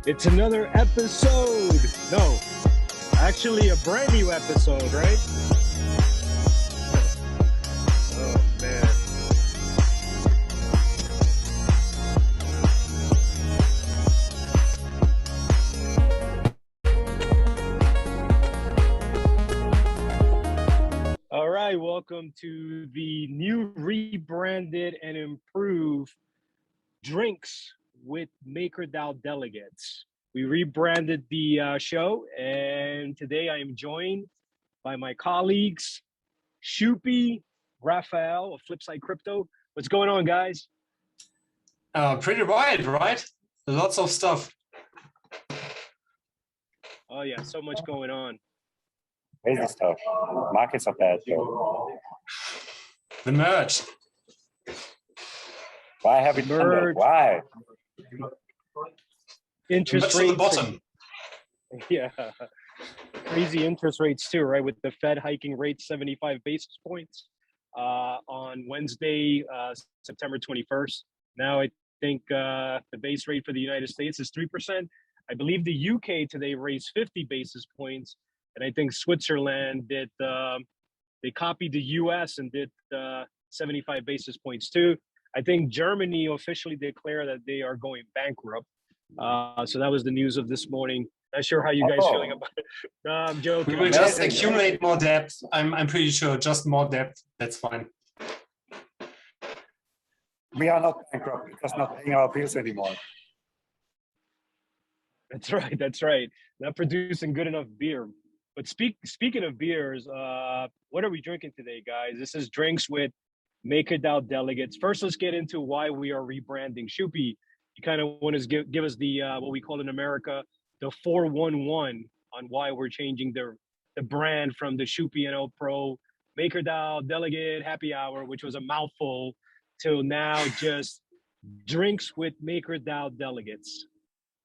It's another episode. No, actually a brand new episode, right? Oh, man. All right, welcome to the new rebranded and improved Drinks with MakerDAO Delegates. We rebranded the show, and today I am joined by my colleagues, Schuppi, Raphael of Flipside Crypto. What's going on, guys? Pretty wild, right? Lots of stuff. Oh yeah, so much going on. Crazy stuff. Markets are bad though. The merge. Why have it merged? Why? Interest rates rates to the bottom. Yeah, crazy interest rates too, right? With the Fed hiking rates 75 basis points on Wednesday, September 21st. Now I think the base rate for the United States is 3%. I believe the UK today raised 50 basis points, and I think Switzerland did. They copied the US and did 75 basis points too. I think Germany officially declared that they are going bankrupt. So that was the news of this morning. Not sure how you guys feeling about it. No, I'm joking. We will just accumulate more debt. I'm pretty sure just more debt. That's fine. We are not bankrupt because not paying our bills anymore. That's right. That's right. Not producing good enough beer. But speaking of beers, what are we drinking today, guys? This is Drinks with MakerDAO Delegates. First, let's get into why we are rebranding. Schuppi, you kind of want to give us the what we call in America the 411 on why we're changing the brand from the Schuppi NL Pro MakerDAO Delegate Happy Hour, which was a mouthful, till now just Drinks with MakerDAO Delegates.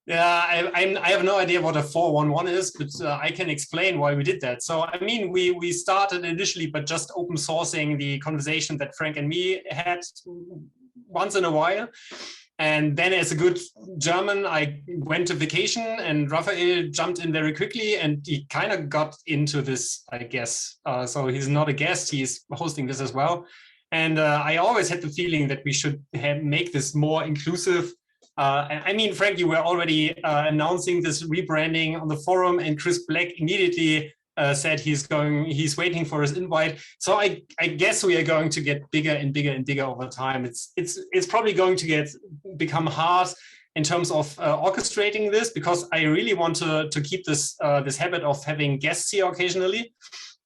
Yeah, I have no idea what a 411 is, but I can explain why we did that. So, I mean, we started initially, but just open sourcing the conversation that Frank and me had once in a while. And then as a good German, I went to vacation and Raphael jumped in very quickly and he kind of got into this, I guess. So he's not a guest, he's hosting this as well. And I always had the feeling that we should make this more inclusive. I mean, Frank, you were already announcing this rebranding on the forum, and Chris Black immediately said he's waiting for his invite. So I guess we are going to get bigger and bigger and bigger over time. It's probably going to become hard in terms of orchestrating this, because I really want to keep this this habit of having guests here occasionally.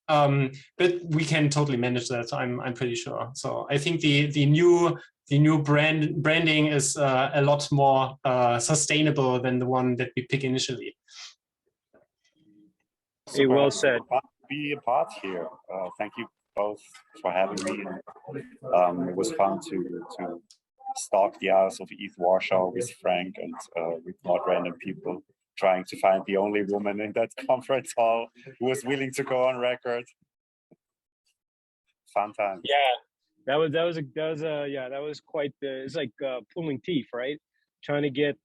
But we can totally manage that. I'm pretty sure. So I think the new branding is a lot more sustainable than the one that we pick initially. Hey, well said. Be a part here. Thank you both for having me. It was fun to stalk the hours of ETH Warsaw with Frank and with more random people, trying to find the only woman in that conference hall who was willing to go on record. Fun time. Yeah. That was quite. It's like pulling teeth, right? Trying to get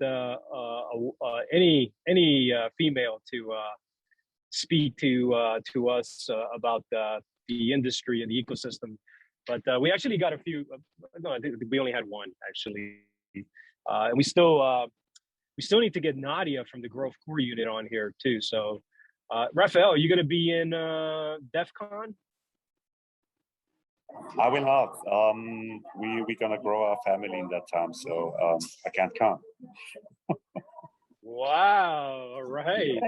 any female to speak to us about the industry and the ecosystem. But we actually got a few. No, I think we only had one actually, and we still need to get Nadia from the Grove Core unit on here too. So, Raphael, are you going to be in DEF CON? I will not. We're gonna grow our family in that time, so I can't come. Wow! All right.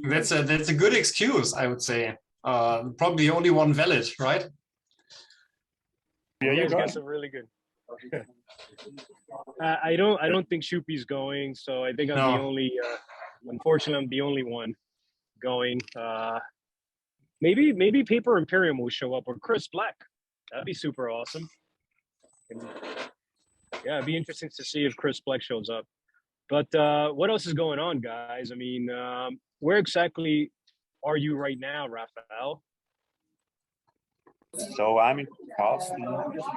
That's a good excuse, I would say. Probably the only one valid, right? Yeah, you guys are really good. I don't think Schuppi's going, so I think I'm the only. Unfortunately, I'm the only one going. Maybe Paper Imperium will show up, or Chris Black. That'd be super awesome. Yeah, it'd be interesting to see if Chris Black shows up. But what else is going on, guys? I mean, where exactly are you right now, Raphael? So I'm in Charleston,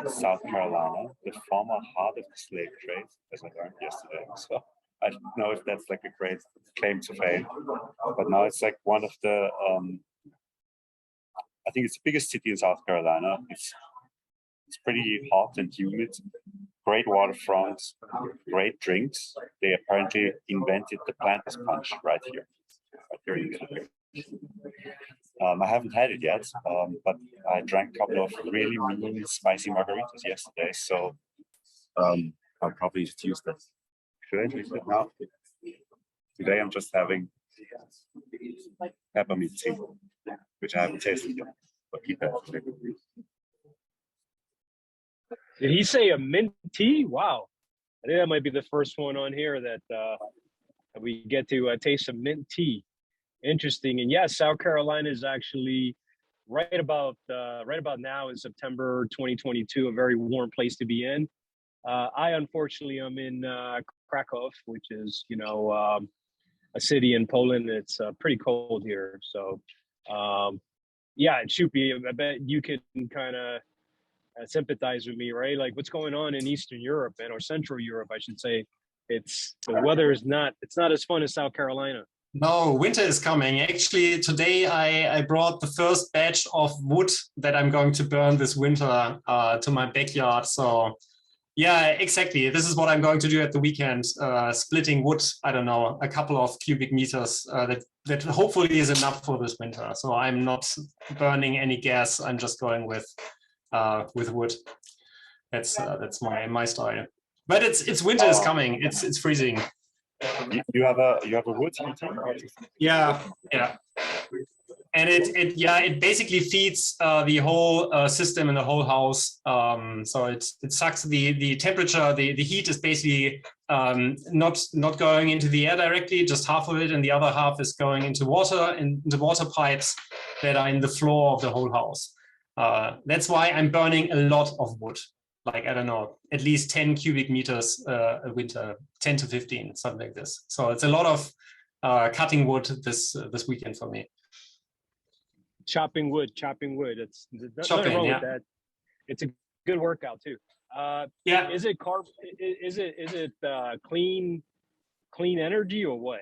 South Carolina, the former heart of the slave trade, as I learned yesterday. So I don't know if that's like a great claim to fame, but now it's like one of the, I think it's the biggest city in South Carolina. It's pretty hot and humid, great waterfront, great drinks. They apparently invented the Planters Punch right here in the location. I haven't had it yet, but I drank a couple of really mean spicy margaritas yesterday, so I'll probably just use that. Should I use it now? Today I'm just having peppermint tea, which I haven't tasted yet, but keep that. Did he say a mint tea? Wow. I think that might be the first one on here that we get to taste some mint tea. Interesting. And yes, South Carolina is actually right about now in September 2022, a very warm place to be in. I unfortunately am in Krakow, which is, you know, a city in Poland. It's pretty cold here. So yeah, Schuppi, I bet you can kind of sympathize with me, right? Like what's going on in Eastern Europe or Central Europe, I should say. The weather is not as fun as South Carolina. No, winter is coming. Actually, today I brought the first batch of wood that I'm going to burn this winter to my backyard. So yeah, exactly. This is what I'm going to do at the weekend, splitting wood, I don't know, a couple of cubic meters that hopefully is enough for this winter. So I'm not burning any gas. I'm just going with wood. That's my style. But it's winter is coming. It's freezing. You have a wood heater? Yeah. And it basically feeds the whole system in the whole house. So it sucks the temperature. The heat is basically not going into the air directly, just half of it, and the other half is going into water and the water pipes that are in the floor of the whole house. That's why I'm burning a lot of wood. Like, I don't know, at least 10 cubic meters a winter, 10 to 15, something like this. So it's a lot of cutting wood this weekend for me. Chopping wood. Chopping, nothing wrong with that. It's a good workout too. Yeah. Is it clean energy or what?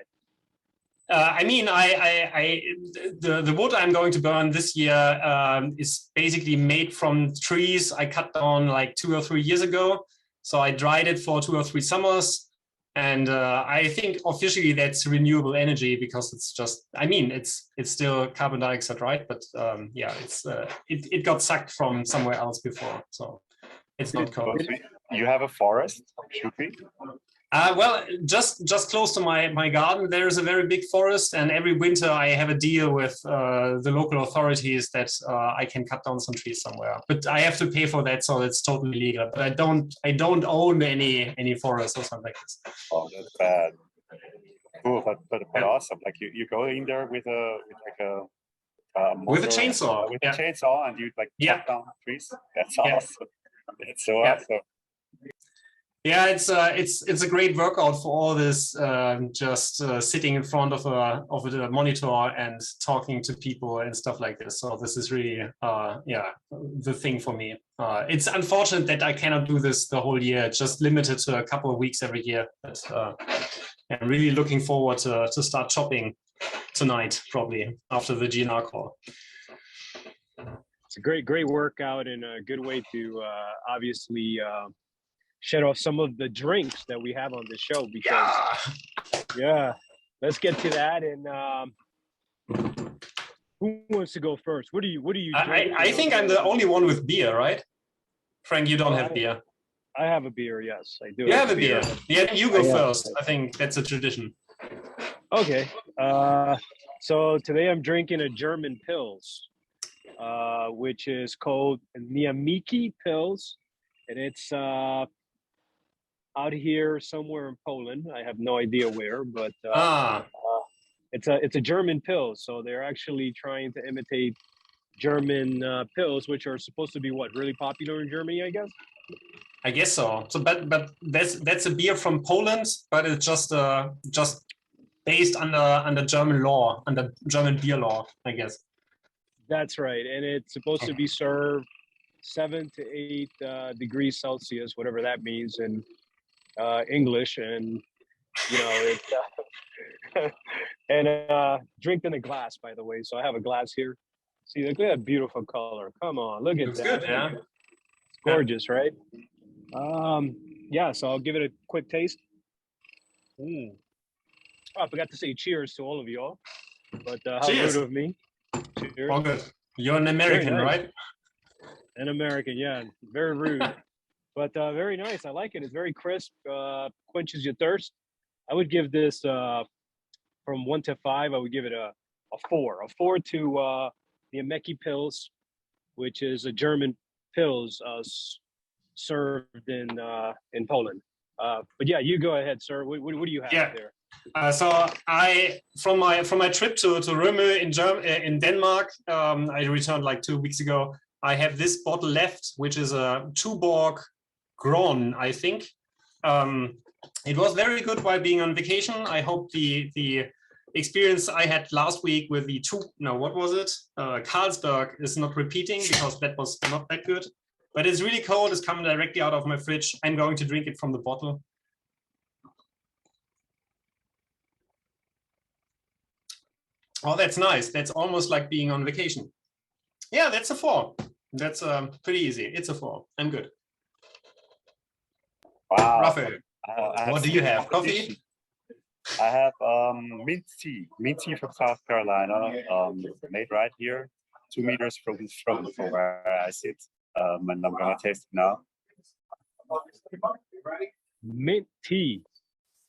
I mean, the wood I'm going to burn this year is basically made from trees I cut down like 2 or 3 years ago. So I dried it for 2 or 3 summers. And I think officially that's renewable energy because it's just, I mean, it's still carbon dioxide, right? But yeah, it got sucked from somewhere else before. So it's not covered. You have a forest, Schuppi? Well, just close to my garden, there is a very big forest, and every winter I have a deal with the local authorities that I can cut down some trees somewhere. But I have to pay for that, so it's totally legal. But I don't own any forest or something like this. Oh, that's bad. Cool, but awesome. Like you go in there with a with a chainsaw, a chainsaw, and you like chop down trees. That's awesome. It's so awesome. Yeah, it's a great workout for all this just sitting in front of a monitor and talking to people and stuff like this. So this is really the thing for me. It's unfortunate that I cannot do this the whole year. It's just limited to a couple of weeks every year. But I'm really looking forward to start chopping tonight, probably after the GNR call. It's a great workout and a good way to obviously shed off some of the drinks that we have on the show because let's get to that. And who wants to go first? What do you drink? I think I'm the only one with beer, right? Frank, you don't have beer. I have a beer, yes, I do. You have a beer. Yeah, you go first. I think that's a tradition. Okay. So today I'm drinking a German Pils, which is called Niamiki Pils, and it's out here somewhere in Poland. I have no idea where, but it's a German pill. So they're actually trying to imitate German pills, which are supposed to be what, really popular in Germany, I guess. I guess so. So, but that's a beer from Poland, but it's just based under German law, under German beer law, I guess. That's right, and it's supposed to be served 7 to 8 degrees Celsius, whatever that means in English, and You know, it, and drink in a glass, by the way. So I have a glass here. See, look at that beautiful color. Come on, look at Looks that. good, yeah. It's gorgeous, right? Yeah, so I'll give it a quick taste. Oh, I forgot to say cheers to all of y'all. But how Cheers. rude of me. Cheers. All good. You're an American, nice. right? An American, yeah. Very rude. But very nice. I like it. It's very crisp, quenches your thirst. I would give this from 1 to 5. I would give it a 4. A 4 to the Emeki Pils, which is a German Pils served in Poland. But yeah, you go ahead, sir. What do you have there? So from my trip to Röme in Denmark, I returned like 2 weeks ago. I have this bottle left, which is a Tuborg Gron, I think. It was very good while being on vacation. I hope the experience I had last week with the Carlsberg is not repeating, because that was not that good. But it's really cold. It's coming directly out of my fridge. I'm going to drink it from the bottle. Oh, that's nice. That's almost like being on vacation. Yeah, that's a 4. That's pretty easy. It's a 4. I'm good. Wow. Raphael, what do you have? Coffee? I have mint tea from South Carolina, made right here, 2 meters from where I sit. And I'm gonna taste it now. Mint tea.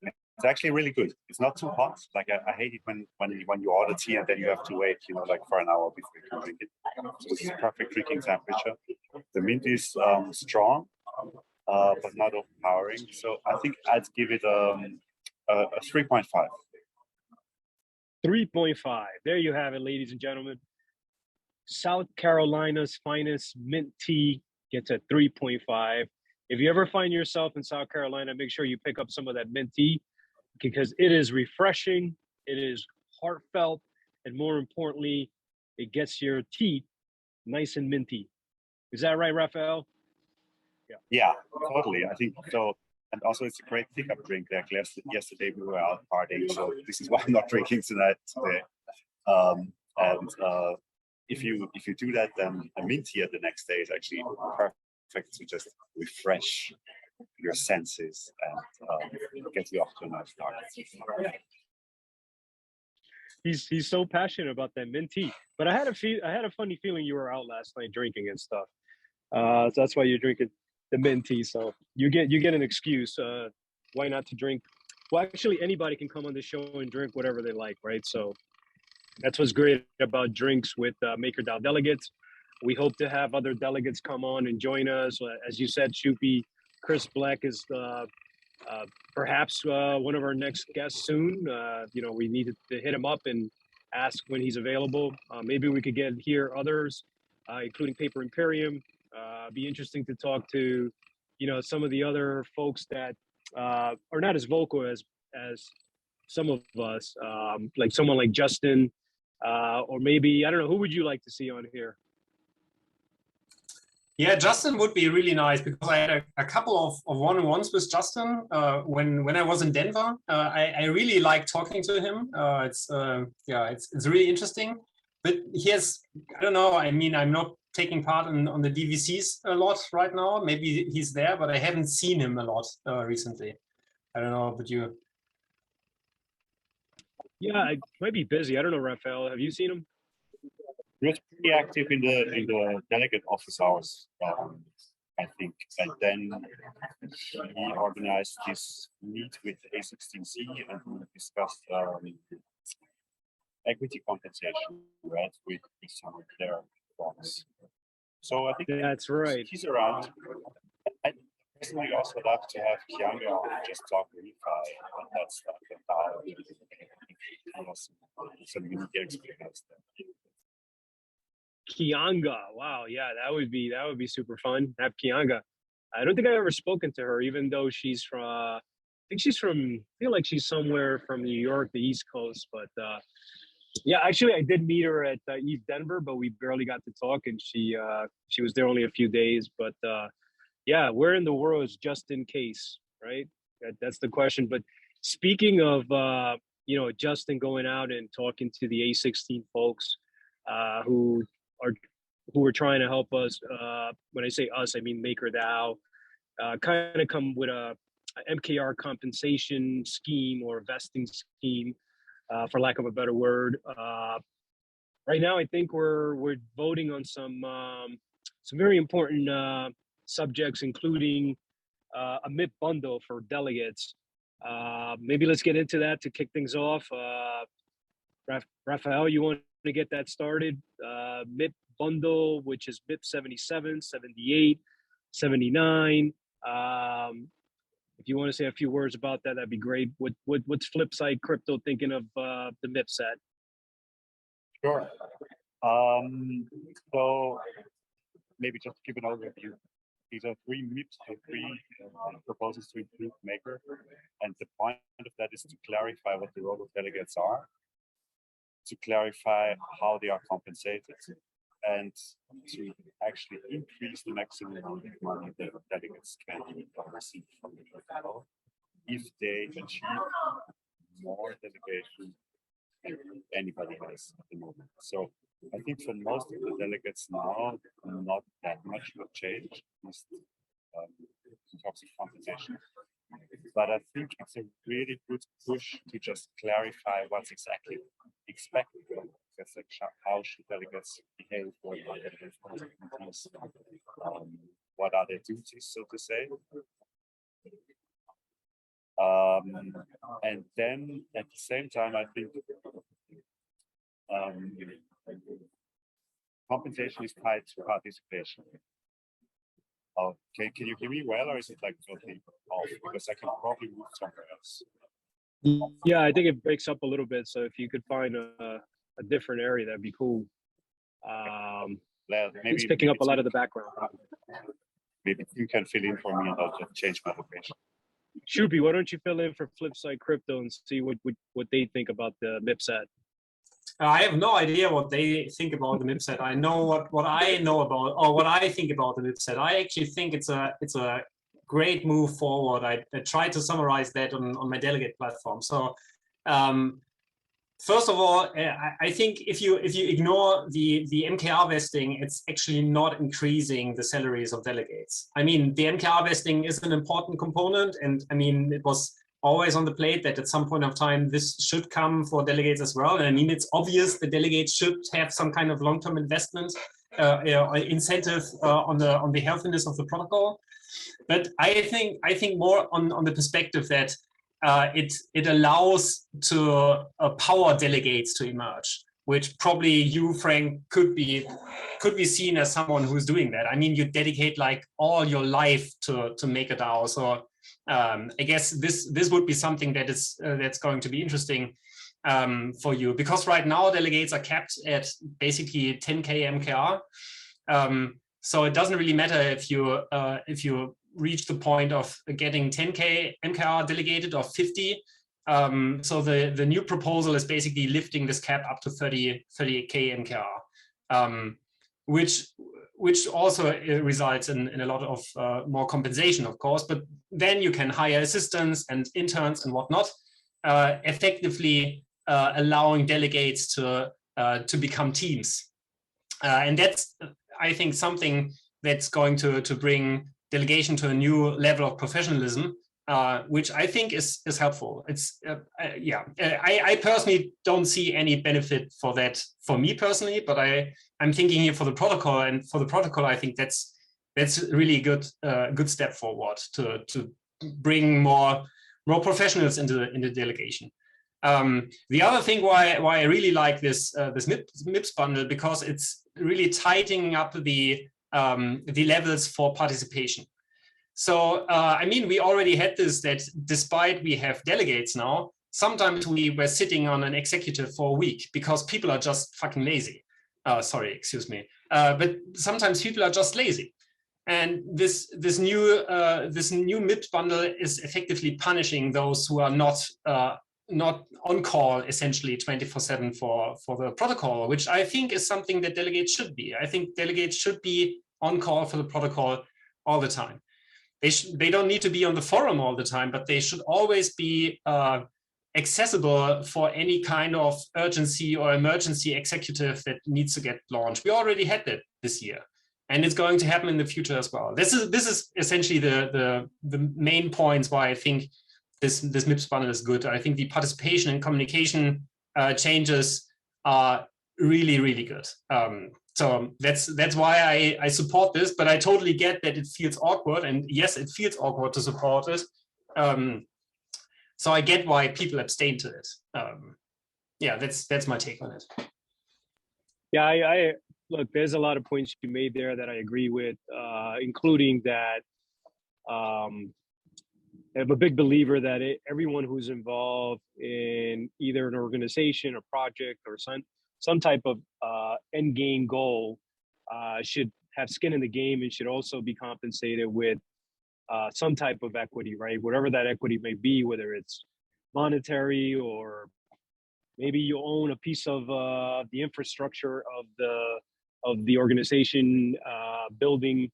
It's actually really good. It's not too hot. Like I hate it when you order tea and then you have to wait, like for an hour before you can drink it. So this is perfect drinking temperature. The mint is strong, but not overpowering. So I think I'd give it a 3.5. 3.5. There you have it, ladies and gentlemen. South Carolina's finest mint tea gets a 3.5. If you ever find yourself in South Carolina, make sure you pick up some of that mint tea, because it is refreshing, it is heartfelt, and more importantly, it gets your teeth nice and minty. Is that right, Raphael? Yeah, totally. I think so. And also, it's a great pickup drink. Like yesterday, we were out partying, so this is why I'm not drinking today. If you do that, then a mint tea the next day is actually perfect to just refresh your senses and get you off to a nice start. He's so passionate about that mint tea. But I had a funny feeling you were out last night drinking and stuff. So that's why you're drinking the mint tea. So you get an excuse. Why not to drink? Well, actually, anybody can come on the show and drink whatever they like, right? So that's what's great about drinks with MakerDAO Delegates. We hope to have other delegates come on and join us. As you said, Schuppi, Chris Black is perhaps one of our next guests soon. We needed to hit him up and ask when he's available. Maybe we could hear others, including Paper Imperium. Be interesting to talk to, some of the other folks that are not as vocal as some of us, like someone like Justin, or maybe, I don't know, who would you like to see on here? Yeah, Justin would be really nice, because I had a couple of one-on-ones with Justin when I was in Denver. I really like talking to him. It's really interesting. But he has, I don't know, I mean, I'm not taking part on the DVCs a lot right now. Maybe he's there, but I haven't seen him a lot recently. I don't know, but you. Yeah, I might be busy. I don't know, Raphael. Have you seen him? He was pretty active in the delegate office hours, I think. And then he organized this meet with A16Z and we discussed equity compensation, right, with some of their bonds. So I think that's right. He's around. I personally also love to have Kianga on and just talk refi and that stuff. Some unique experience there. Kianga, wow, yeah, that would be super fun. Have Kianga. I don't think I've ever spoken to her, even though she's from. I feel like she's somewhere from New York, the East Coast. But yeah, actually, I did meet her at Eve Denver, but we barely got to talk, and she was there only a few days. But yeah, where in the world is just in case, right? That's the question. But speaking of, Justin going out and talking to the A16 folks who are trying to help us. When I say us, I mean MakerDAO. Kind of come with a MKR compensation scheme or vesting scheme, for lack of a better word. Right now, I think we're voting on some very important subjects, including a MIP bundle for delegates. Maybe let's get into that to kick things off. Raphael, you want to get that started? MIP bundle, which is MIP 77, 78, 79. If you want to say a few words about that, that'd be great. What's Flipside Crypto thinking of the MIP set? Sure. So maybe just to give an overview. These are three MIPs, so three proposals to improve Maker. And the point of that is to clarify what the role of delegates are, to clarify how they are compensated, and to actually increase the maximum amount of money that delegates can receive from the protocol if they achieve more delegation than anybody has at the moment. So I think for most of the delegates now, not that much will change in terms of compensation. But I think it's a really good push to just clarify what's exactly expected. Because like, how should delegates behave? What are their responsibilities? What are their duties, so to say? And then at the same time, I think compensation is tied to participation. Okay, can you hear me well, or is it like totally off? Because I can probably move somewhere else. Yeah, I think it breaks up a little bit. So if you could find a different area, that'd be cool. Well, maybe it's picking up a lot of the background. Maybe you can fill in for me, and I'll just change my location. Schuppi, why don't you fill in for Flipside Crypto and see what they think about the MIP set? I have no idea what they think about the MIP set. I know what I know about, or what I think about the MIP set. I actually think it's a great move forward. I tried to summarize that on my delegate platform. So first of all, I think if you ignore the MKR vesting, it's actually not increasing the salaries of delegates. I mean, the MKR vesting is an important component, and I mean, it was always on the plate that at some point of time this should come for delegates as well. And I mean, it's obvious the delegates should have some kind of long-term investment incentive on the healthiness of the protocol. But I think more on the perspective that it allows to power delegates to emerge, which probably you, Frank, could be seen as someone who's doing that. I mean, you dedicate like all your life to MakerDAO. So I guess this would be something that is that's going to be interesting for you, because right now delegates are capped at basically 10K MKR. So it doesn't really matter if you reach the point of getting 10K MKR delegated or 50. So the new proposal is basically lifting this cap up to 30K MKR, which also results in a lot of more compensation, of course. But then you can hire assistants and interns and whatnot, effectively allowing delegates to become teams. And that's, I think, something that's going to bring delegation to a new level of professionalism, which I think is helpful. It's I personally don't see any benefit for that for me personally, but I'm thinking here for the protocol, and for the protocol, I think that's really good step forward to bring more professionals into the delegation. The other thing why I really like this MIPS bundle, because it's really tightening up the levels for participation. So, I mean, we already had this, that despite we have delegates now, sometimes we were sitting on an executive for a week because people are just fucking lazy. Sorry, excuse me. But sometimes people are just lazy. And this new MIPS bundle is effectively punishing those who are not on call essentially 24/7 for the protocol, which I think is something that delegates should be. I think delegates should be on call for the protocol all the time. they don't need to be on the forum all the time, but they should always be accessible for any kind of urgency or emergency executive that needs to get launched. We already had that this year, and it's going to happen in the future as well. This is essentially the main points why I think this MIPS bundle is good. I think the participation and communication changes are really, really good. So that's why I support this, but I totally get that it feels awkward, and yes, it feels awkward to support it. So I get why people abstain to it. Yeah, that's my take on it. Yeah, I look, there's a lot of points you made there that I agree with, including that I'm a big believer that everyone who's involved in either an organization, a project, or some type of end game goal should have skin in the game and should also be compensated with some type of equity, right? Whatever that equity may be, whether it's monetary or maybe you own a piece of the infrastructure of the organization building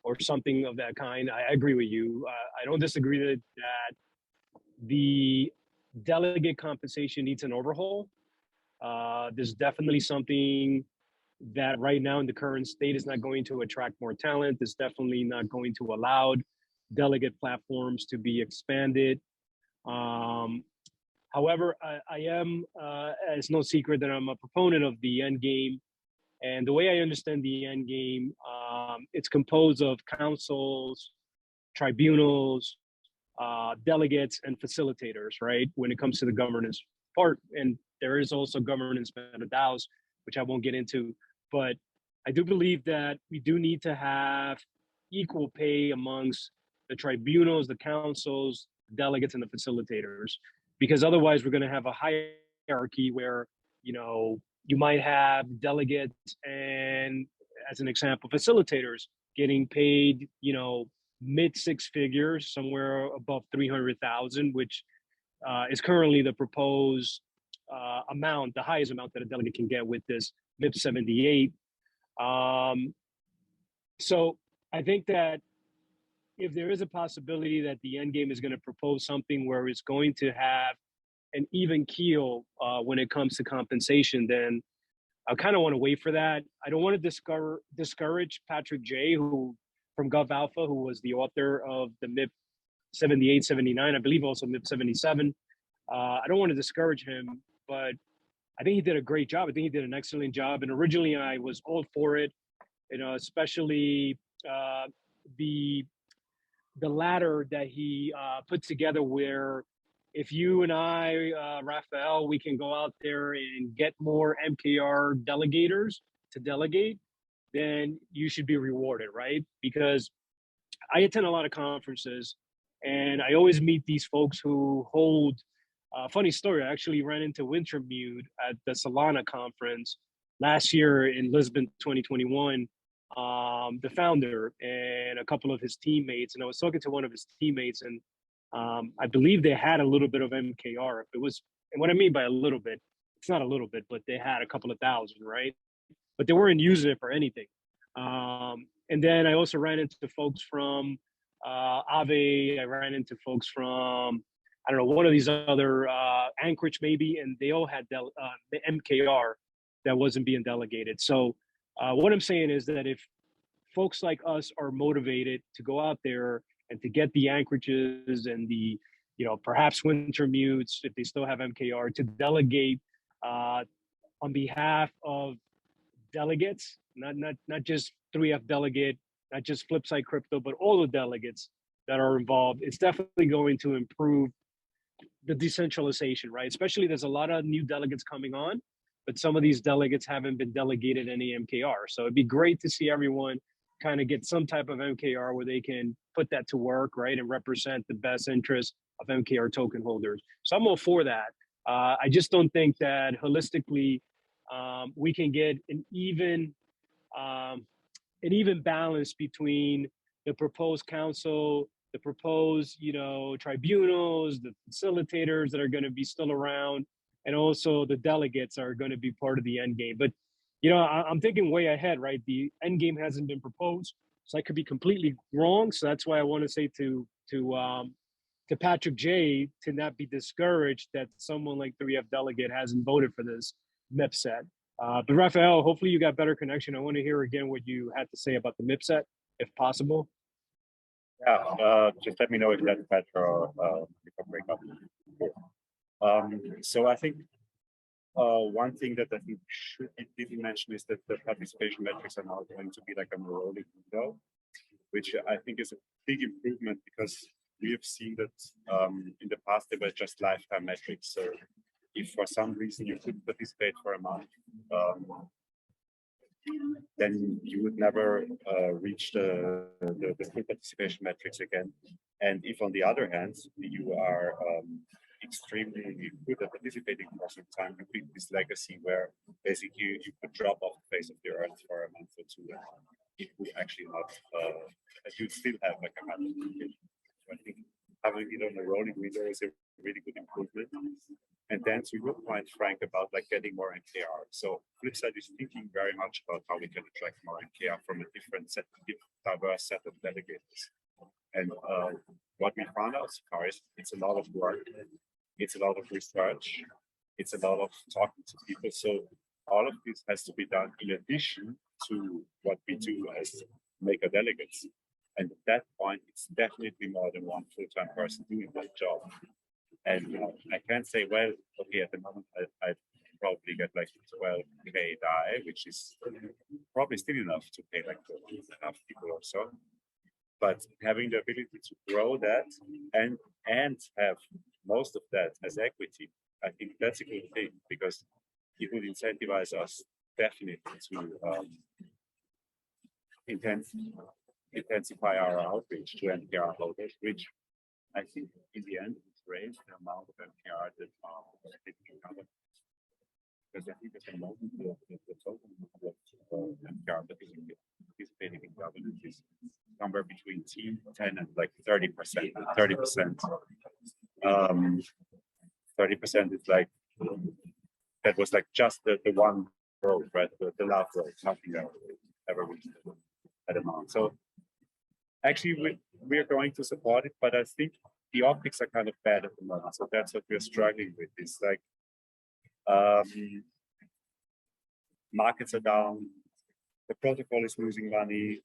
or something of that kind. I agree with you. I don't disagree that the delegate compensation needs an overhaul. There's definitely something that right now in the current state is not going to attract more talent. It's definitely not going to allow delegate platforms to be expanded. However, I am, it's no secret that I'm a proponent of the end game. And the way I understand the end game, it's composed of councils, tribunals, delegates, and facilitators, right? When it comes to the governance part. And there is also governance MakerDAOs, which I won't get into. But I do believe that we do need to have equal pay amongst the tribunals, the councils, delegates, and the facilitators, because otherwise we're going to have a hierarchy where, you know, you might have delegates and, as an example, facilitators getting paid, you know, mid six figures, somewhere above 300,000, which is currently the proposed amount, the highest amount that a delegate can get with this MIPS 78. So I think that if there is a possibility that the end game is going to propose something where it's going to have an even keel when it comes to compensation, then I kind of want to wait for that. I don't want to discourage Patrick J, who from GovAlpha, who was the author of the MIP 78, 79, I believe also MIP 77. I don't want to discourage him, but I think he did a great job. I think he did an excellent job. And originally I was all for it, you know, especially the ladder that he put together, where if you and I, Raphael, we can go out there and get more MKR delegators to delegate, then you should be rewarded, right? Because I attend a lot of conferences and I always meet these folks who hold, funny story, I actually ran into Wintermute at the Solana conference last year in Lisbon 2021, the founder and a couple of his teammates. And I was talking to one of his teammates, and I believe they had a little bit of MKR. It was, and what I mean by a little bit, it's not a little bit, but they had a couple of thousand, right? But they weren't using it for anything. And then I also ran into folks from Aave. I ran into folks from, I don't know, one of these other Anchorage maybe, and they all had the MKR that wasn't being delegated. So what I'm saying is that if folks like us are motivated to go out there and to get the Anchorages and the, you know, perhaps Wintermutes, if they still have MKR, to delegate on behalf of delegates, not just 3F delegate, not just Flipside Crypto, but all the delegates that are involved, it's definitely going to improve the decentralization, right? Especially there's a lot of new delegates coming on, but some of these delegates haven't been delegated any MKR. So it'd be great to see everyone kind of get some type of MKR where they can put that to work, right? And represent the best interest of MKR token holders. So I'm all for that. I just don't think that holistically we can get an even balance between the proposed council, the proposed, you know, tribunals, the facilitators that are going to be still around, and also the delegates are going to be part of the end game. But, you know, I'm thinking way ahead, right? The end game hasn't been proposed. So I could be completely wrong. So that's why I want to say to Patrick J to not be discouraged that someone like the 3F delegate hasn't voted for this MIP set. But Raphael, hopefully you got better connection. I want to hear again what you had to say about the MIP set, if possible. Yeah, just let me know if that's better or if I break up. So I think one thing that I think didn't mention is that the participation metrics are now going to be like a rolling window, which I think is a big improvement because we have seen that in the past they were just lifetime metrics. So if for some reason you couldn't participate for a month, then you would never reach the full participation metrics again. And if on the other hand, you are extremely good at participating for some time, you build this legacy where basically you could drop off the face of the earth for a month or two. It would actually not, you'd still have like a matter. So I think having it on a rolling window is a really good improvement. And then to your point, Frank, about like getting more MKR. So Flipside is thinking very much about how we can attract more MKR from a different set, diverse set of delegates. And what we found out so far is it's a lot of work, it's a lot of research, it's a lot of talking to people. So all of this has to be done in addition to what we do as Maker Delegates. And at that point, it's definitely more than one full-time person doing that job. And you know, I can't say, well, okay, at the moment I probably get like 12K DAI, which is probably still enough to pay like 12.5 people or so. But having the ability to grow that and have most of that as equity, I think that's a good thing because it would incentivize us definitely to intensify our outreach to MKR holders, which I think in the end it's raised the amount of MKR that are covered. Because I think at the moment the total number of MKR participating in governance is somewhere between 10 and like 30%. 30% is like, that was like just the one road, right? The last road, nothing else ever reached that amount. So actually we're going to support it, but I think the optics are kind of bad at the moment. So that's what we're struggling with. It's like markets are down, the protocol is losing money.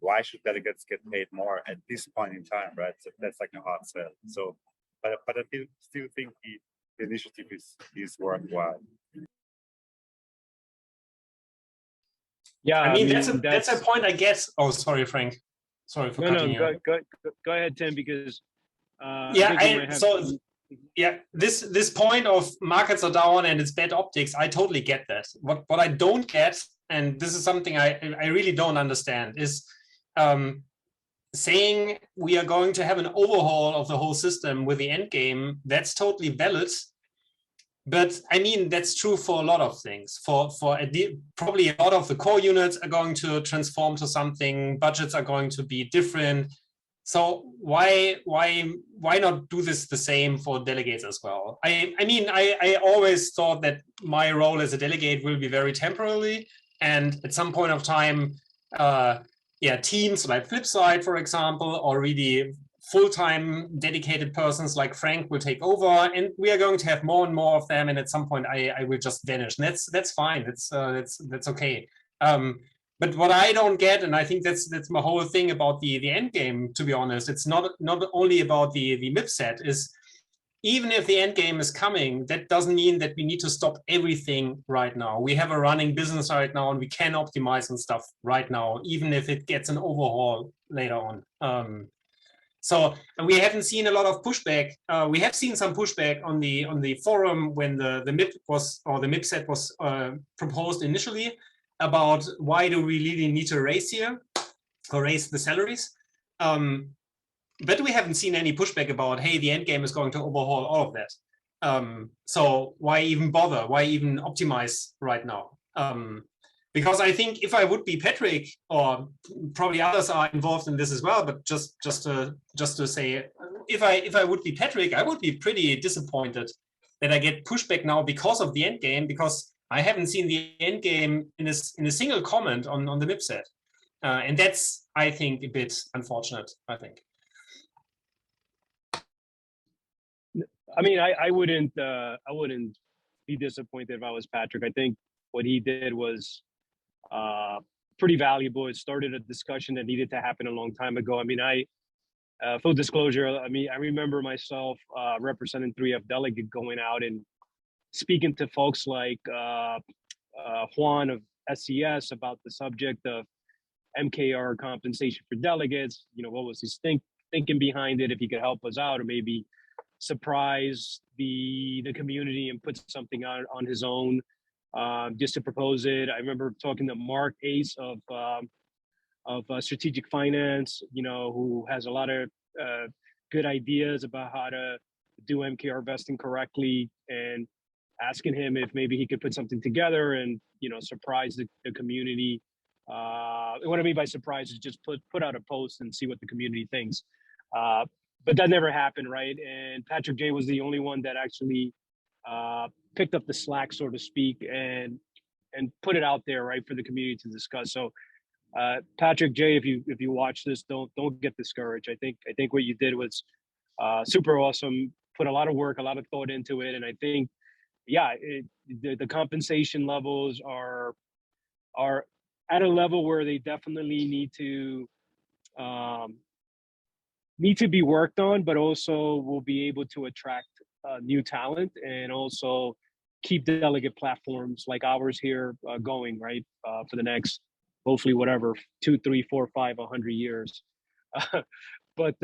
Why should delegates get paid more at this point in time, right? So that's like a hard sell. So, but I still think the initiative is worthwhile. Yeah, I mean that's a point, I guess. Oh, sorry, Frank. Sorry for cutting you. Go ahead, Tim, because this point of markets are down and it's bad optics, I totally get that. What I don't get, and this is something I really don't understand, is saying we are going to have an overhaul of the whole system with the end game. That's totally valid. But I mean, that's true for a lot of things. Probably a lot of the core units are going to transform to something. Budgets are going to be different. So why not do this the same for delegates as well? I mean, I always thought that my role as a delegate will be very temporary, and at some point of time, teams like Flipside, for example, or really full-time dedicated persons like Frank will take over, and we are going to have more and more of them, and at some point I will just vanish, and that's fine. That's okay. But what I don't get, and I think that's my whole thing about the end game, to be honest, it's not only about the MIP set, is even if the end game is coming, that doesn't mean that we need to stop everything right now. We have a running business right now, and we can optimize and stuff right now, even if it gets an overhaul later on. So we haven't seen a lot of pushback. We have seen some pushback on the forum when the MIP was, or the MIP set was proposed initially, about why do we really need to raise here or raise the salaries. But we haven't seen any pushback about, hey, the end game is going to overhaul all of that. So why even bother? Why even optimize right now? Because I think if I would be Patrick, or probably others are involved in this as well, but just to say, if I would be Patrick, I would be pretty disappointed that I get pushback now because of the end game, because I haven't seen the end game in a single comment on the MIP set. And that's, I think, a bit unfortunate, I think. I mean, I wouldn't be disappointed if I was Patrick. I think what he did was pretty valuable. It started a discussion that needed to happen a long time ago. I mean, full disclosure, I mean, I remember myself representing 3F Delegate going out and speaking to folks like Juan of SES about the subject of MKR compensation for delegates. You know, what was his thinking behind it? If he could help us out, or maybe surprise the community and put something on his own, just to propose it. I remember talking to Mark Ace of strategic finance, you know, who has a lot of good ideas about how to do MKR vesting correctly, and asking him if maybe he could put something together and, you know, surprise the community. What I mean by surprise is just put out a post and see what the community thinks. But that never happened, right? And Patrick J was the only one that actually picked up the slack, so to speak, and put it out there, right, for the community to discuss. So Patrick J, if you watch this, don't get discouraged. I think what you did was super awesome. Put a lot of work, a lot of thought into it, and I think, yeah, the compensation levels are at a level where they definitely need to be worked on, but also will be able to attract new talent and also keep delegate platforms like ours here going, right, for the next, hopefully, whatever, 2, 3, 4, 5, 100 years. But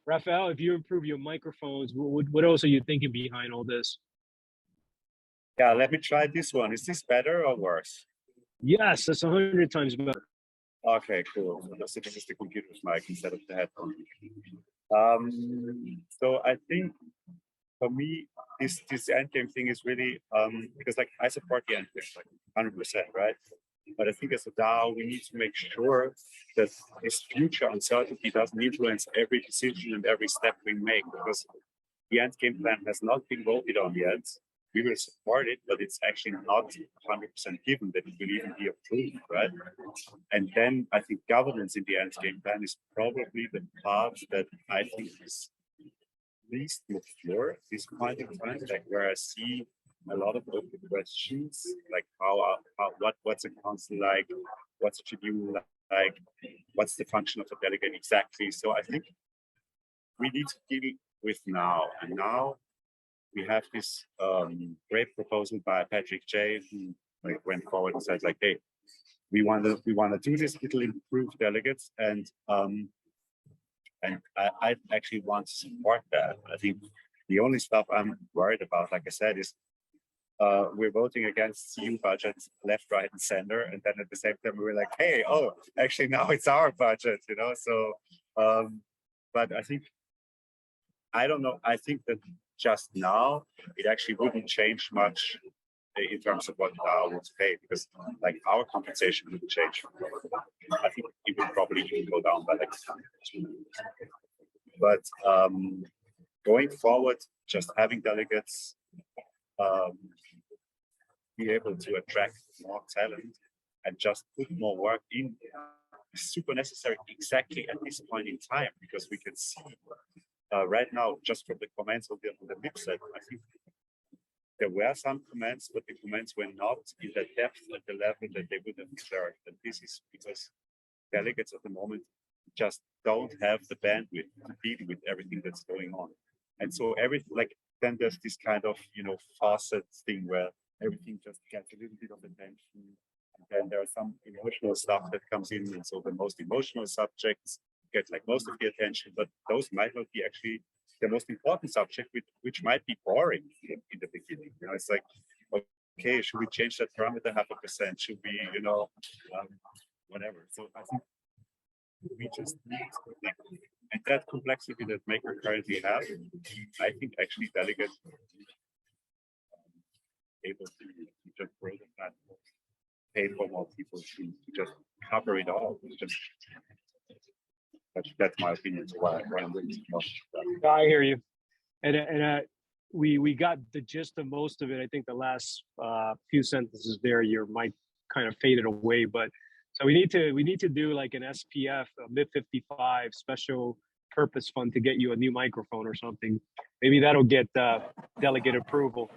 Raphael, if you improve your microphones, what else are you thinking behind all this? Yeah, let me try this one. Is this better or worse? Yes, that's 100 times better. Okay, cool. So this is the computer's mic instead of the headphone. So I think for me, this endgame thing is really because like I support the endgame like 100%, right? But I think as a DAO, we need to make sure that this future uncertainty doesn't influence every decision and every step we make, because the endgame plan has not been voted on yet. We will support it, but it's actually not 100% given that it will even be approved, right? And then I think governance in the endgame plan is probably the part that I think is least mature at this point in time, like where I see a lot of open questions, like what's a council like, what's a tribune like, what's the function of a delegate exactly. So I think we need to deal with now, and now we have this great proposal by Patrick J, who like went forward and said like, hey, we want to do this, it'll improve delegates, and I actually want to support that. I think the only stuff I'm worried about, like I said, is we're voting against CU budgets left, right, and center, and then at the same time we were like, hey, oh, actually now it's our budget, you know. So, but I don't know. I think that just now it actually wouldn't change much in terms of what DAO would pay, because like our compensation wouldn't change. I think it would probably even go down by like 2. But going forward, just having delegates be able to attract more talent and just put more work in is super necessary exactly at this point in time, because we can see right now, just from the comments on the website, I think there were some comments, but the comments were not in the depth at the level that they would have deserved. And this is because delegates at the moment just don't have the bandwidth to deal with everything that's going on. And so then there's this kind of, you know, faucet thing where everything just gets a little bit of attention. And then there are some emotional stuff that comes in. And so the most emotional subjects get like most of the attention, but those might not be actually the most important subject, which might be boring in the beginning. You know, it's like, okay, should we change that parameter 0.5%? Should we, you know, whatever. So I think we just need, and that complexity that Maker currently has, I think actually delegates able to just grow the platform, pay for more people to just cover it all. That's my opinion. So why I'm really I hear you, and we got the gist of most of it. I think the last few sentences there, your mic kind of faded away, but So we need to do like an SPF, a MIP 55 special purpose fund to get you a new microphone or something. Maybe that'll get delegate approval.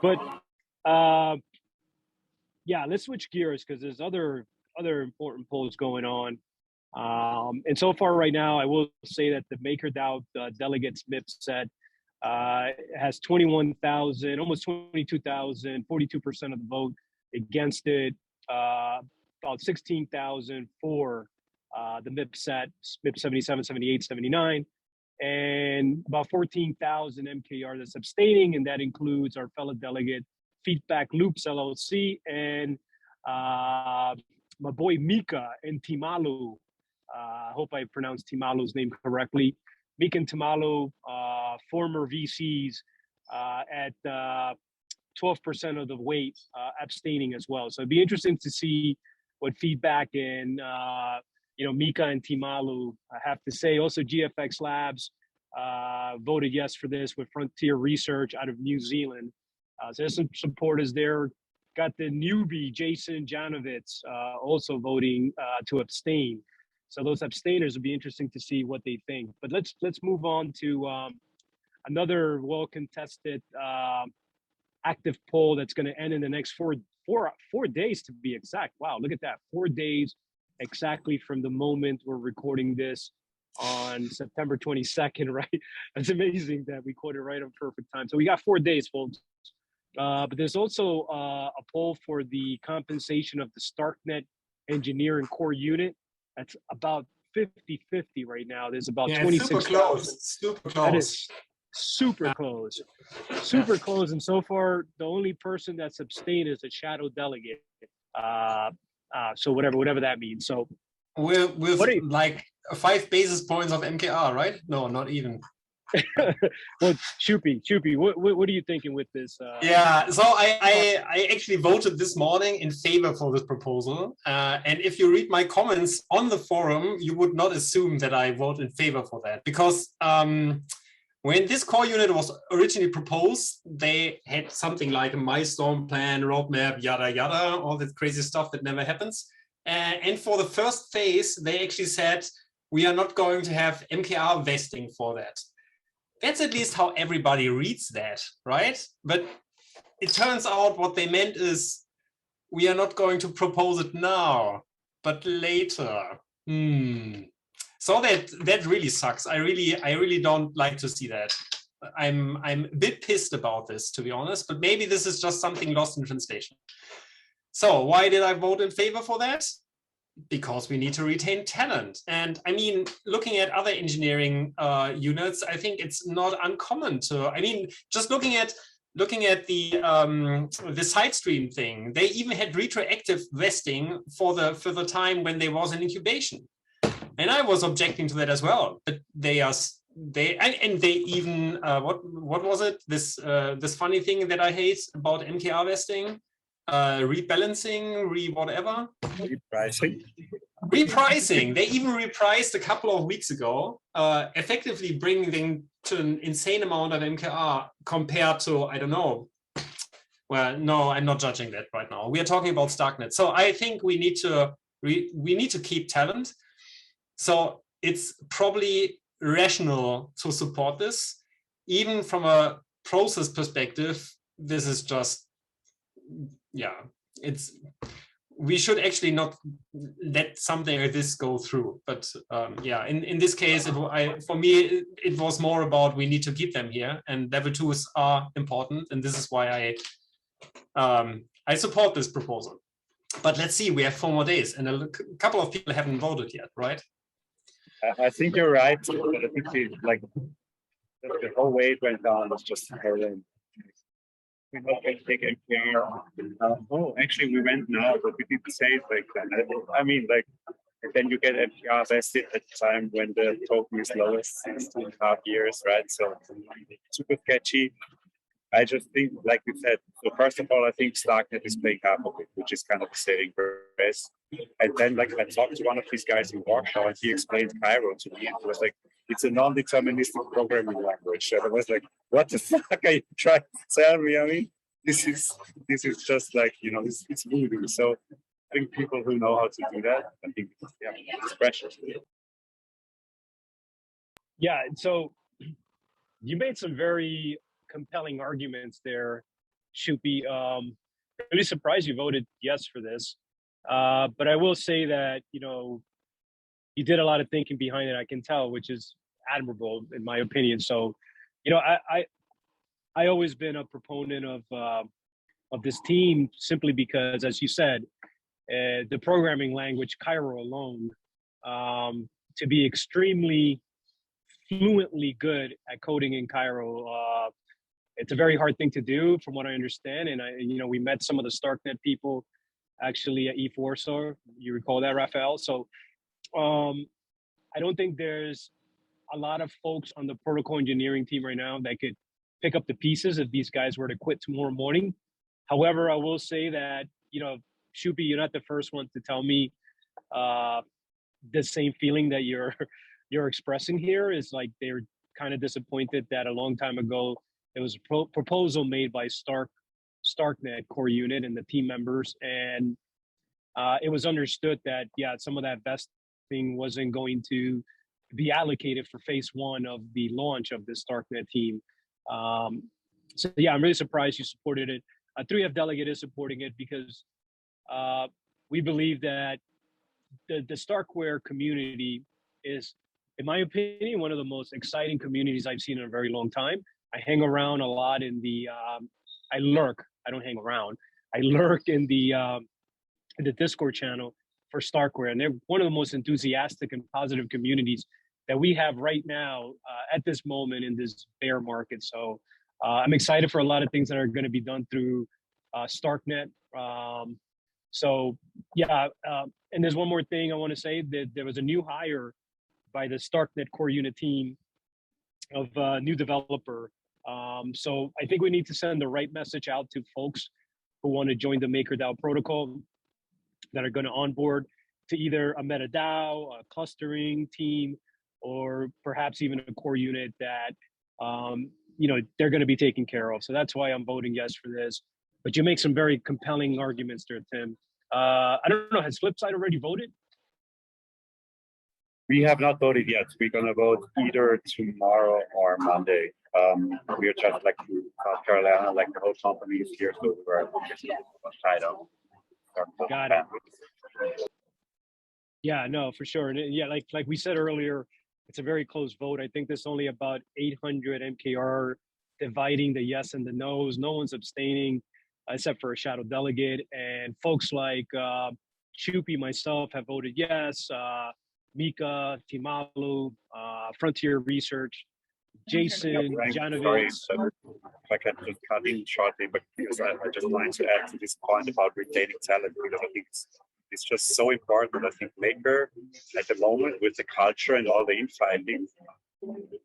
But yeah, let's switch gears because there's other important polls going on. And so far right now, I will say that the MakerDAO Delegates MIP set has 21,000, almost 22,000, 42% of the vote against it, about 16,000 for the MIP set, MIP 77, 78, 79, and about 14,000 MKR that's abstaining, and that includes our fellow delegate Feedback Loops LLC and my boy Mika and Timalu. I hope I pronounced Timalu's name correctly. Mika and Timalu, former VCs at 12% of the weight abstaining as well. So it'd be interesting to see what Feedback and Mika and Timalu have to say. Also, GFX Labs voted yes for this with Frontier Research out of New Zealand. So there's some supporters there. Got the newbie Jason Janovitz also voting to abstain. So those abstainers would be interesting to see what they think. But let's move on to another well-contested active poll that's going to end in the next four days to be exact. Wow, look at that, 4 days exactly from the moment we're recording this on September 22nd, right? That's amazing that we quoted right on perfect time. So we got 4 days, folks. But there's also a poll for the compensation of the StarkNet engineer and core unit. That's about 50-50 right now. There's about 26,000. Super close. Super close. That is super close. Super close. And so far, the only person that's abstained is a shadow delegate. So whatever that means. So with like 5 basis points of MKR, right? No, not even. Well, Schuppi, what are you thinking with this? Yeah, so I actually voted this morning in favor for this proposal. And if you read my comments on the forum, you would not assume that I vote in favor for that. Because when this core unit was originally proposed, they had something like a milestone plan, roadmap, yada, yada, all that crazy stuff that never happens. And for the first phase, they actually said, we are not going to have MKR vesting for that. That's at least how everybody reads that, right? But it turns out what they meant is we are not going to propose it now, but later. So that really sucks. I really don't like to see that. I'm a bit pissed about this, to be honest, but maybe this is just something lost in translation. So why did I vote in favor for that? Because we need to retain talent. And I mean, looking at other engineering units, I think it's not uncommon to, I mean, just looking at the side stream thing, they even had retroactive vesting for the time when there was an incubation. And I was objecting to that as well, but they even what was it? This funny thing that I hate about MKR vesting, rebalancing, whatever. Repricing. They even repriced a couple of weeks ago, effectively bringing them to an insane amount of MKR compared to, I don't know. Well, no, I'm not judging that right now. We are talking about StarkNet. So I think we need to keep talent. So it's probably rational to support this. Even from a process perspective, this is just, yeah, we should actually not let something like this go through. But yeah, in this case, for me, it was more about we need to keep them here, and level 2s are important, and this is why I support this proposal. But let's see, we have 4 more days, and a couple of people haven't voted yet, right? I think you're right. I think the whole way it went down was just horrible. We're not going to take MKR. Oh, actually, we went now, but we didn't say it like that. I mean, like, and then you get MKR vested at the time when the token is lowest, 6.5 years, right? So super sketchy. I just think, like we said, so first of all, I think StarkNet is playing half of it, which is kind of a saving grace. And then, like, I talked to one of these guys in Warsaw, and he explained Cairo to me. It was like, it's a non-deterministic programming language. And I was like, what the fuck are you trying to tell me? I mean, this is just like, you know, it's voodoo. So I think people who know how to do that, I think, yeah, it's precious. Yeah, so you made some very compelling arguments there, Schuppi. Really surprised you voted yes for this. But I will say that, you know, you did a lot of thinking behind it, I can tell, which is admirable in my opinion. So, you know, I always been a proponent of this team simply because, as you said, the programming language Cairo alone, to be extremely fluently good at coding in Cairo, it's a very hard thing to do, from what I understand. And you know, we met some of the StarkNet people actually at E4, so you recall that, Raphael. So I don't think there's a lot of folks on the protocol engineering team right now that could pick up the pieces if these guys were to quit tomorrow morning. However, I will say that, you know, Schuppi, you're not the first one to tell me the same feeling that you're expressing here. Is like they're kind of disappointed that a long time ago there was a proposal made by StarkNet core unit and the team members, and it was understood that, yeah, some of that vesting wasn't going to be allocated for phase one of the launch of the StarkNet team. So yeah, I'm really surprised you supported it. 3F Delegate is supporting it because we believe that the Starkware community is, in my opinion, one of the most exciting communities I've seen in a very long time. I hang around a lot in the, I lurk, I don't hang around. I lurk in the Discord channel for Starkware, and they're one of the most enthusiastic and positive communities that we have right now at this moment in this bear market. So I'm excited for a lot of things that are going to be done through StarkNet. So yeah, and there's one more thing I want to say, that there was a new hire by the StarkNet core unit team of a new developer. So I think we need to send the right message out to folks who want to join the MakerDAO protocol, that are going to onboard to either a MetaDAO, a clustering team, or perhaps even a core unit that, you know, they're going to be taken care of. So that's why I'm voting yes for this. But you make some very compelling arguments there, Tim. I don't know, has Flipside already voted? We have not voted yet. We're going to vote either tomorrow or Monday. We are just like South Carolina, like the whole company is here, so we're tied up. Got it. Yeah, no, for sure. And yeah, like we said earlier, it's a very close vote. I think there's only about 800 MKR dividing the yes and the no's. No one's abstaining except for a shadow delegate. And folks like Schuppi, myself, have voted yes. Mika, Timalu, Frontier Research, Jason, Janovitz. If I can just cut in shortly, but because I just wanted to add to this point about retaining talent, because I think it's just so important. I think Maker, at the moment, with the culture and all the infighting,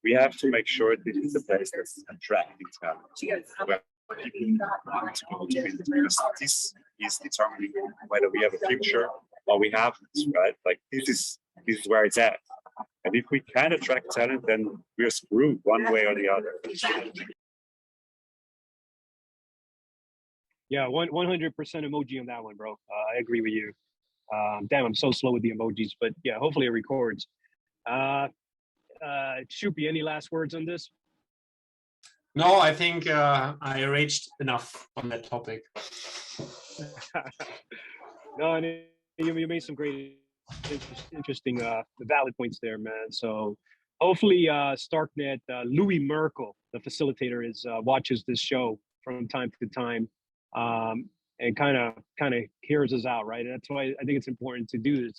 we have to make sure this is a place that's attracting talent. Where people want to go to it, because this is determining whether we have a future or we haven't, right? Like this is where it's at. And if we can attract talent, then we're screwed one way or the other. Yeah, 100% emoji on that one, bro. I agree with you. Damn, I'm so slow with the emojis, but yeah, hopefully it records. Schuppi, any last words on this? No, I think I raged enough on that topic. No, and you made some great, interesting, valid points there, man. So hopefully StarkNet, Louis Merkel, the facilitator, watches this show from time to time, and kind of hears us out, right? And that's why I think it's important to do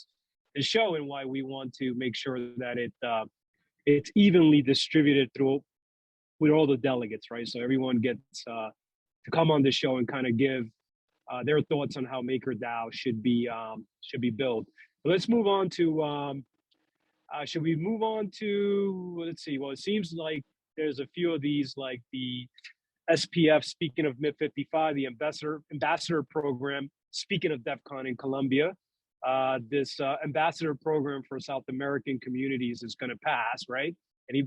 this show, and why we want to make sure that it's evenly distributed through with all the delegates, right? So everyone gets to come on the show and kind of give their thoughts on how MakerDAO should be built. But let's move on to. Should we move on to? Let's see. Well, it seems like there's a few of these, like the SPF. Speaking of MIP 55, the ambassador program. Speaking of DEF CON in Colombia, this ambassador program for South American communities is going to pass, right?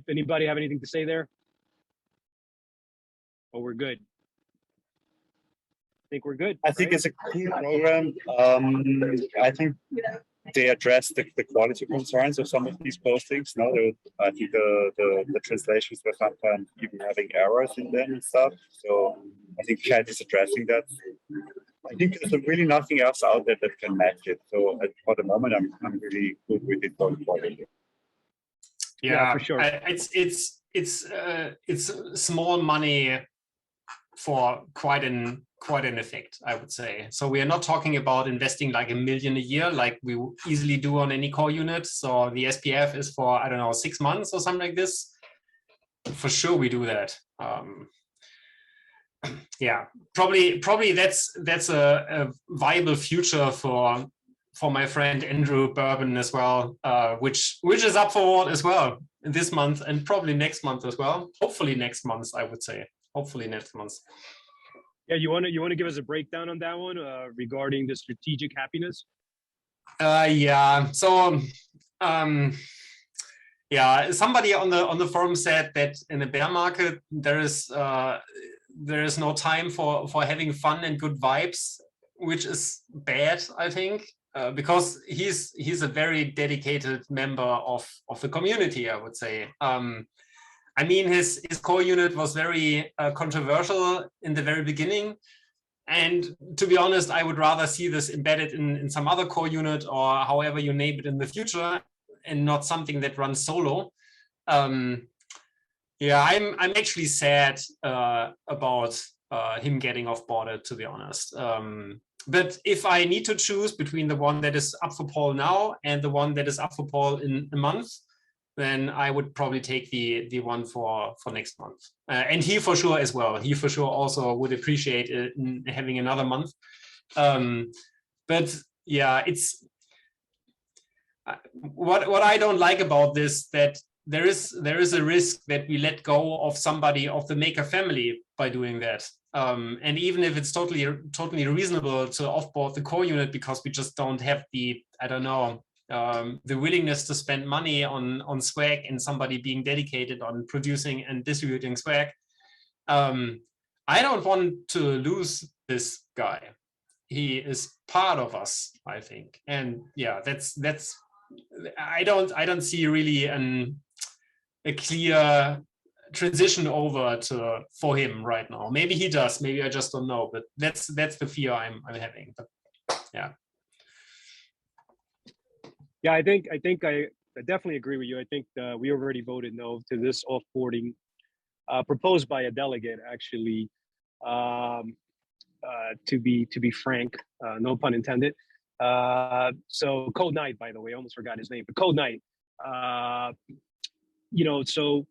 Anybody have anything to say there? Oh, we're good. think we're good. I think it's a cool program. I think they address the quality concerns of some of these postings. No, I think the translations were sometimes even having errors in them and stuff. So I think Cat is addressing that. I think there's really nothing else out there that can match it. So for the moment, I'm really good with it going forward. Yeah, for sure. It's small money for quite an effect, I would say. So we are not talking about investing like $1 million a year, like we easily do on any core unit. So the SPF is for, I don't know, 6 months or something like this. For sure, we do that. Yeah, probably that's a viable future for my friend Andrew Bourbon as well, which is up for award as well this month and probably next month as well. Hopefully next month, I would say. Hopefully next month. Yeah, you want to give us a breakdown on that one regarding the strategic happiness? Yeah. So yeah, somebody on the forum said that in a bear market there is no time for having fun and good vibes, which is bad, I think, because he's a very dedicated member of the community, I would say. I mean, his core unit was very controversial in the very beginning. And to be honest, I would rather see this embedded in some other core unit or however you name it in the future and not something that runs solo. Yeah, I'm actually sad about him getting off-boarded, to be honest. But if I need to choose between the one that is up for poll now and the one that is up for poll in a month, then I would probably take the one for next month. And he for sure as well. He for sure also would appreciate it in having another month. But yeah, it's what I don't like about this, that there is a risk that we let go of somebody of the Maker family by doing that. And even if it's totally reasonable to offboard the core unit because we just don't have the, I don't know, the willingness to spend money on swag and somebody being dedicated on producing and distributing swag. I don't want to lose this guy. He is part of us, I think. And yeah, that's I don't see really a clear transition over for him right now. Maybe he does, maybe I just don't know, but that's the fear I'm having. But yeah. Yeah, I think I definitely agree with you. I think we already voted no to this offboarding proposed by a delegate, actually. To be frank, no pun intended. So Cold Knight, by the way, I almost forgot his name, but Cold Knight. You know, so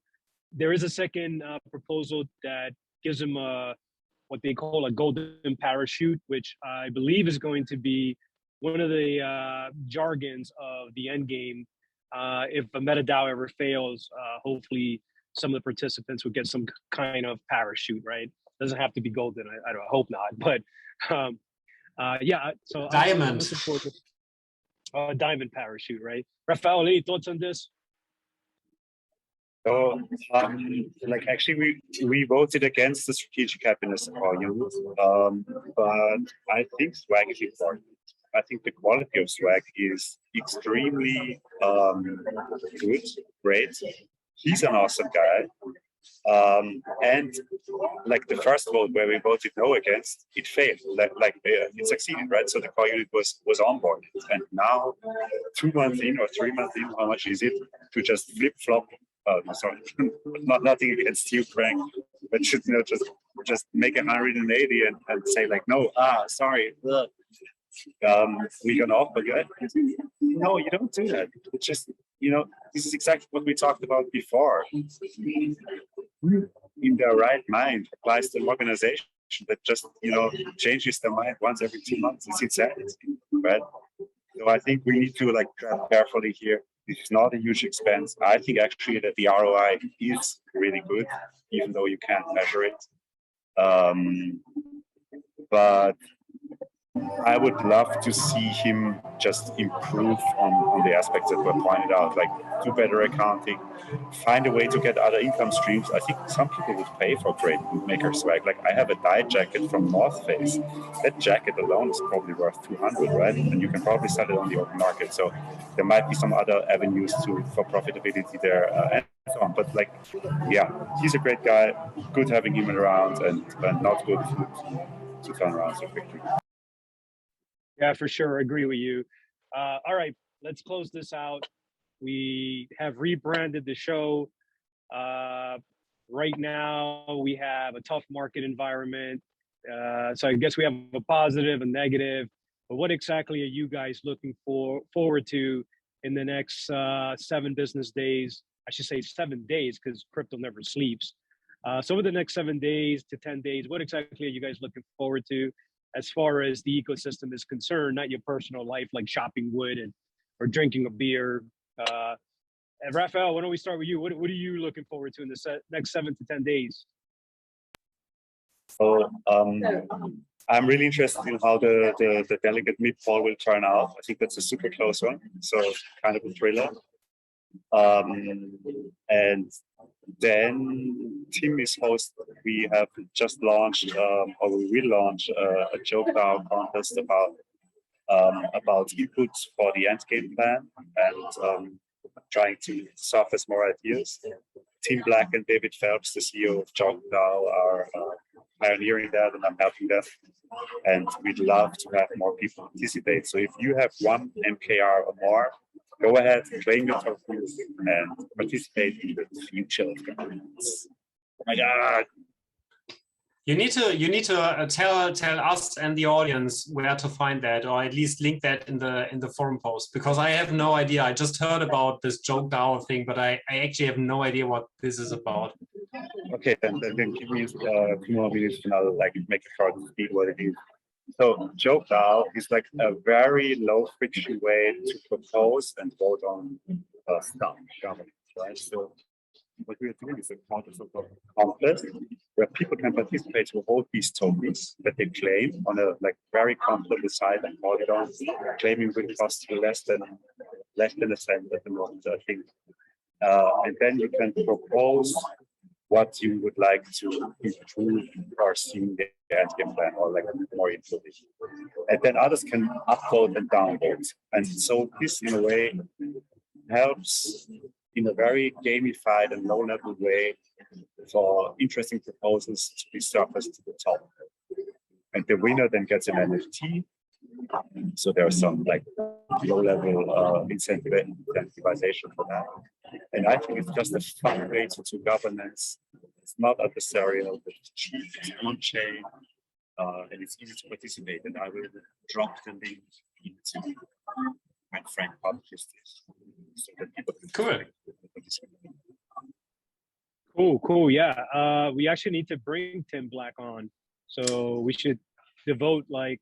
there is a second proposal that gives him what they call a golden parachute, which I believe is going to be one of the jargons of the end game. If a MetaDAO ever fails, hopefully some of the participants would get some kind of parachute, right? Doesn't have to be golden. I hope not, but yeah. So diamond. I'm looking forward to diamond parachute, right? Raphael, any thoughts on this? So, like actually, we voted against the strategic happiness argument, but I think swag is important. I think the quality of swag is extremely good, great. He's an awesome guy. And like the first vote where we voted no against, it failed. It succeeded, right? So the core unit was onboarded, and now 2 months in or 3 months in, how much is it to just flip flop? Sorry, nothing against you, Frank, but should just make 180 and say like no, sorry, we're gonna offer you. No, you don't do that. It's just, this is exactly what we talked about before. In their right mind applies to an organization that just, changes their mind once every 2 months. It's insanity, right? So I think we need to tread carefully here. This is not a huge expense. I think actually that the ROI is really good, even though you can't measure it. But I would love to see him just improve on the aspects that were pointed out, like do better accounting, find a way to get other income streams. I think some people would pay for great maker swag. Like I have a dye jacket from North Face. That jacket alone is probably worth 200, right? And you can probably sell it on the open market. So there might be some other avenues for profitability there and so on. But like, yeah, he's a great guy. Good having him around, and not good to turn around so quickly. Yeah, for sure. I agree with you. All right, let's close this out. We have rebranded the show. Right now, we have a tough market environment. So I guess we have a positive, a negative. But what exactly are you guys looking forward to in the next 7 business days? I should say 7 days, because crypto never sleeps. So over the next 7 days to 10 days, what exactly are you guys looking forward to as far as the ecosystem is concerned, not your personal life, like chopping wood or drinking a beer? And Raphael, why don't we start with you? What are you looking forward to in the next 7 to 10 days? So I'm really interested in how the delegate mid-poll will turn out. I think that's a super close one, so kind of a thriller. And then Tim is host. We have just launched, or we will launch a JokeDAO contest about inputs for the end game plan and trying to surface more ideas. Tim Black and David Phelps, the CEO of JokeDAO, are pioneering that, and I'm helping them. And we'd love to have more people participate. So if you have 1 MKR or more, go ahead, claim your tokens, and participate in the future of governance. Oh my God! You need to tell us and the audience where to find that, or at least link that in the forum post, because I have no idea. I just heard about this JokeDAO thing, but I actually have no idea what this is about. Okay, then give me 2 more minutes and I'll like make a short speed what it is. So JokeDAO is like a very low friction way to propose and vote on stuff, governance, right? So what we are doing is a contest where people can participate to hold these tokens that they claim on a like very comfortable site and Polygon. Claiming will cost you less than a cent at the moment, I think. And then you can propose what you would like to improve or see in the end game plan, or like more input. And then others can upload and download. And so this in a way helps in a very gamified and low-level way for interesting proposals to be surfaced to the top. And the winner then gets an NFT. So there's some like low-level incentivization for that. And I think it's just a fun way to do governance. It's not adversarial, but it's cheap, it's on-chain, and it's easy to participate. And I will drop the link into when Frank publishes this, so that people can participate. Cool. Yeah, we actually need to bring Tim Black on, so we should devote like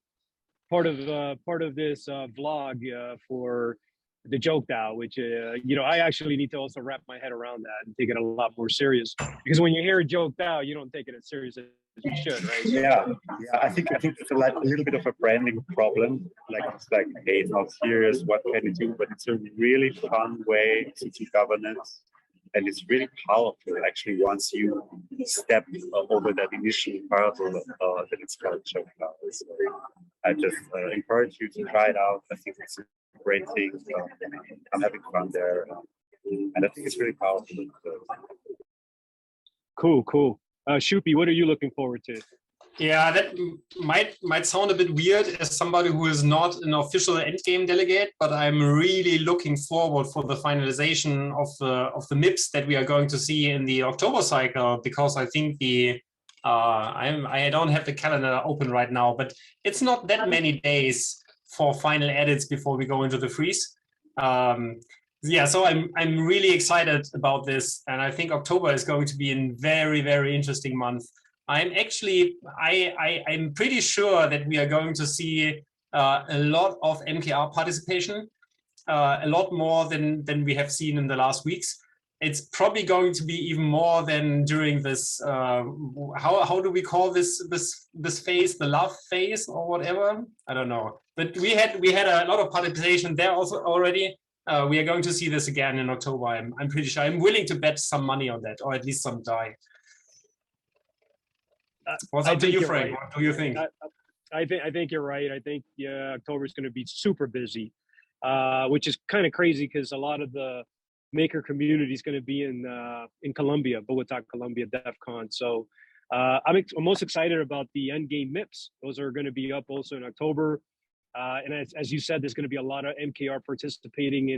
part of this vlog for the JokeDAO, which I actually need to also wrap my head around that and take it a lot more serious, because when you hear JokeDAO, you don't take it as serious as you should, right? Yeah. I think it's a little bit of a branding problem. Like it's like, hey, it's not serious. What can you do? But it's a really fun way to do governance, and it's really powerful actually once you step over that initial hurdle that it's called JokeDAO. So I just encourage you to try it out. I think it's a great thing. I'm having fun there, and I think it's really powerful. Cool. Schuppi, what are you looking forward to? Yeah, that might sound a bit weird as somebody who is not an official endgame delegate, but I'm really looking forward for the finalization of the MIPS that we are going to see in the October cycle, because I think I don't have the calendar open right now, but it's not that many days for final edits before we go into the freeze. Yeah, so I'm really excited about this, and I think October is going to be a very, very interesting month. I'm pretty sure that we are going to see a lot of MKR participation, a lot more than we have seen in the last weeks. it's probably going to be even more than during this. How do we call this phase, the love phase or whatever? I don't know. But we had a lot of participation there also already. We are going to see this again in October. I'm pretty sure. I'm willing to bet some money on that, or at least some die. What's up to you, Frank? Right. What do you think? I think you're right. I think October is going to be super busy, which is kind of crazy because a lot of the maker community is going to be in Colombia, Bogota, Colombia, DEF CON. So I'm most excited about the endgame MIPS. Those are going to be up also in October. And as you said, there's going to be a lot of MKR participating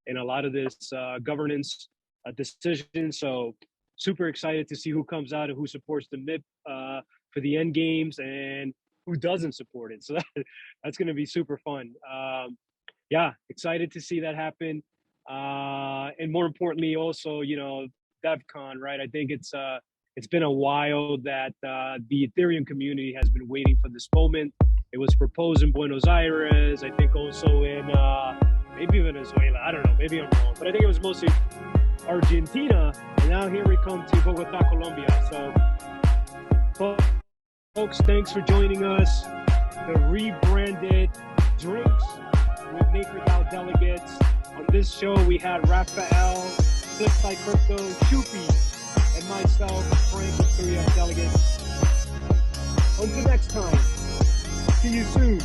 in a lot of this governance decision. So super excited to see who comes out and who supports the MIP for the end games and who doesn't support it. So that's going to be super fun. Yeah, excited to see that happen. And more importantly, also, you know, DevCon, right? I think it's been a while that the Ethereum community has been waiting for this moment. It was proposed in Buenos Aires, I think also in maybe Venezuela. I don't know, maybe I'm wrong, but I think it was mostly Argentina. And now here we come to Bogota, Colombia. So folks, thanks for joining us. The rebranded drinks with MakerDAO Delegates. On this show, we had Raphael, Flipside Crypto, Schuppi, and myself, Frank, with 3F Delegates. Until next time, see you soon.